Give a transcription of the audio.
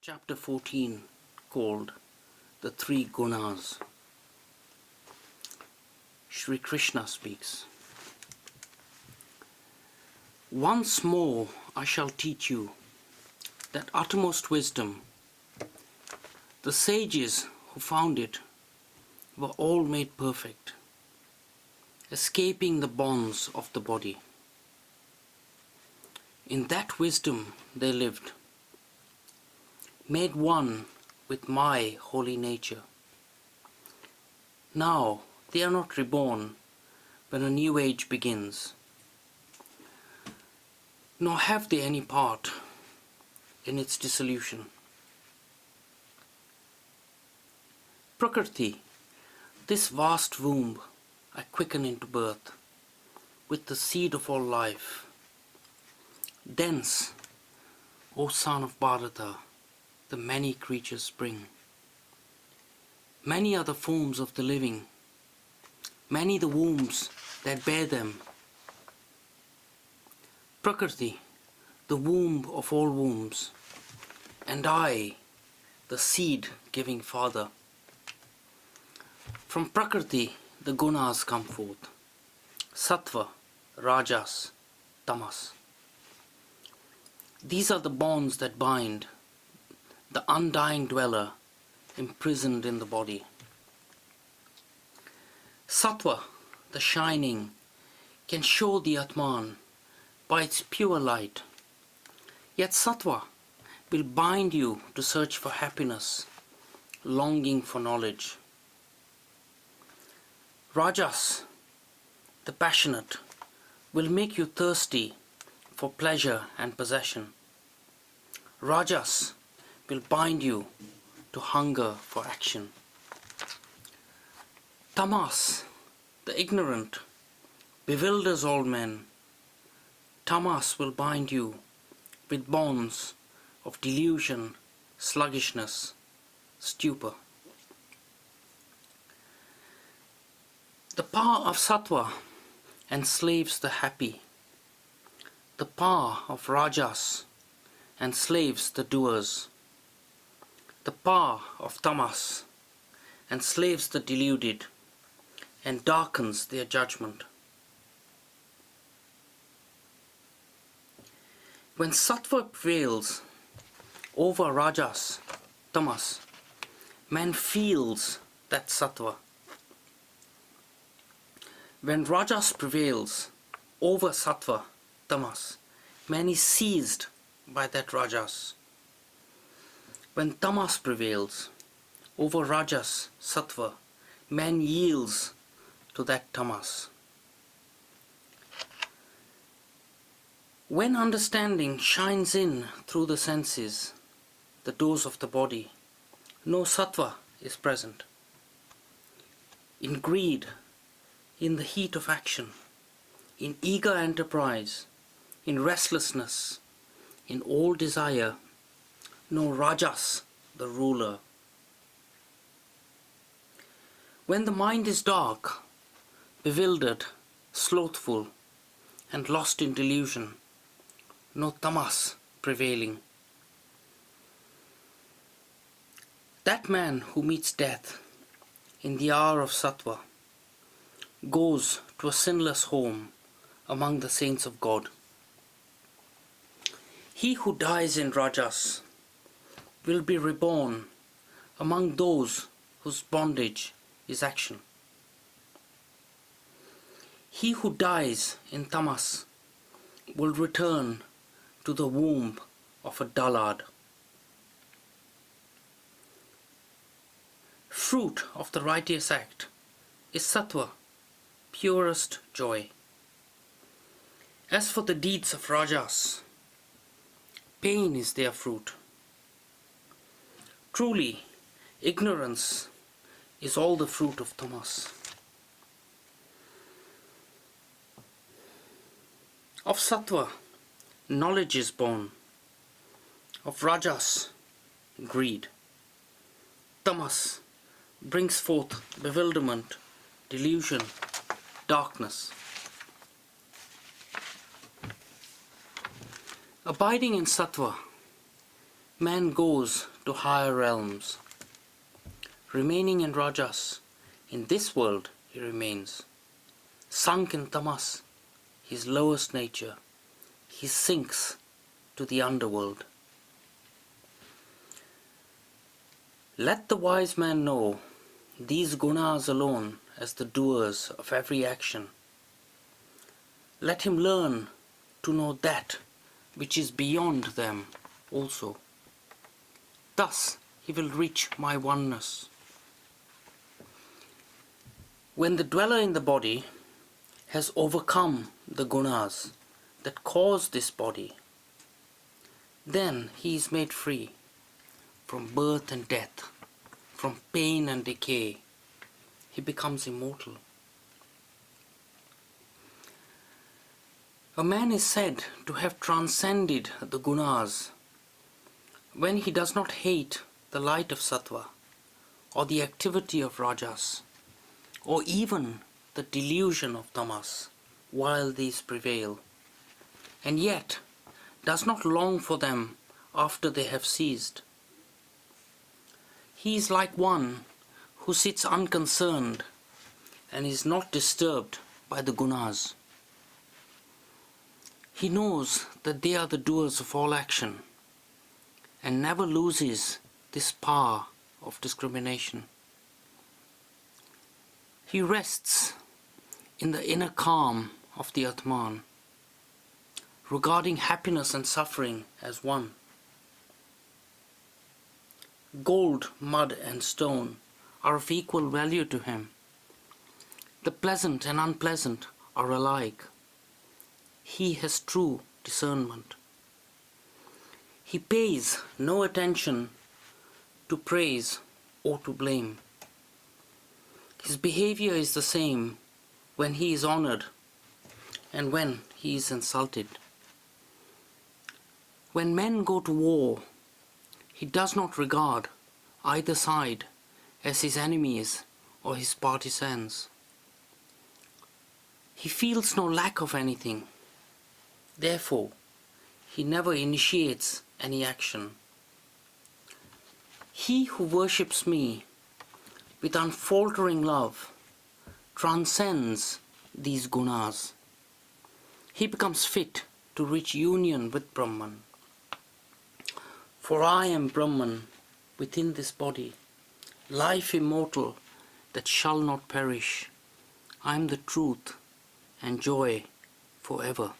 Chapter 14, called The Three Gunas. Sri Krishna speaks. Once more I shall teach you that uttermost wisdom. The sages who found it were all made perfect, escaping the bonds of the body. In that wisdom they lived, made one with my holy nature. Now they are not reborn when a new age begins, nor have they any part in its dissolution. Prakriti, this vast womb I quicken into birth with the seed of all life. Thence, O son of Bharata, the many creatures spring. Many are the forms of the living, many the wombs that bear them. Prakriti, the womb of all wombs, and I, the seed-giving father. From Prakriti the gunas come forth, sattva, rajas, tamas. These are the bonds that bind the undying dweller imprisoned in the body. Sattva, the shining, can show the Atman by its pure light. Yet Sattva will bind you to search for happiness, longing for knowledge. Rajas, the passionate, will make you thirsty for pleasure and possession. Rajas will bind you to hunger for action. Tamas, the ignorant, bewilders all men. Tamas will bind you with bonds of delusion, sluggishness, stupor. The power of Sattva enslaves the happy. The power of Rajas enslaves the doers. The power of Tamas enslaves the deluded and darkens their judgment. When Sattva prevails over Rajas, Tamas, man feels that Sattva. When Rajas prevails over Sattva, Tamas, man is seized by that Rajas. When Tamas prevails over Rajas, Sattva, man yields to that Tamas. When understanding shines in through the senses, the doors of the body, no Sattva is present. In greed, in the heat of action, in eager enterprise, in restlessness, in all desire, no Rajas, the ruler. When the mind is dark, bewildered, slothful, and lost in delusion, no Tamas prevailing. That man who meets death in the hour of Sattva goes to a sinless home among the saints of God. He who dies in Rajas will be reborn among those whose bondage is action. He who dies in Tamas will return to the womb of a dullard. Fruit of the righteous act is Sattva, purest joy. As for the deeds of Rajas, pain is their fruit. Truly, ignorance is all the fruit of Tamas. Of Sattva, knowledge is born. Of Rajas, greed. Tamas brings forth bewilderment, delusion, darkness. Abiding in Sattva, man goes to higher realms. Remaining in Rajas, in this world he remains. Sunk in Tamas, his lowest nature, he sinks to the underworld. Let the wise man know these gunas alone as the doers of every action. Let him learn to know that which is beyond them also. Thus he will reach my oneness. When the dweller in the body has overcome the gunas that cause this body, then he is made free from birth and death, from pain and decay. He becomes immortal. A man is said to have transcended the gunas when he does not hate the light of sattva, or the activity of rajas, or even the delusion of tamas, while these prevail, and yet does not long for them after they have ceased. He is like one who sits unconcerned and is not disturbed by the gunas. He knows that they are the doers of all action and never loses this power of discrimination. He rests in the inner calm of the Atman, regarding happiness and suffering as one. Gold, mud and stone are of equal value to him. The pleasant and unpleasant are alike. He has true discernment. He pays no attention to praise or to blame. His behavior is the same when he is honored and when he is insulted. When men go to war, he does not regard either side as his enemies or his partisans. He feels no lack of anything. Therefore, he never initiates any action. He who worships me with unfaltering love transcends these gunas. He becomes fit to reach union with Brahman. For I am Brahman within this body, life immortal that shall not perish. I am the truth and joy forever.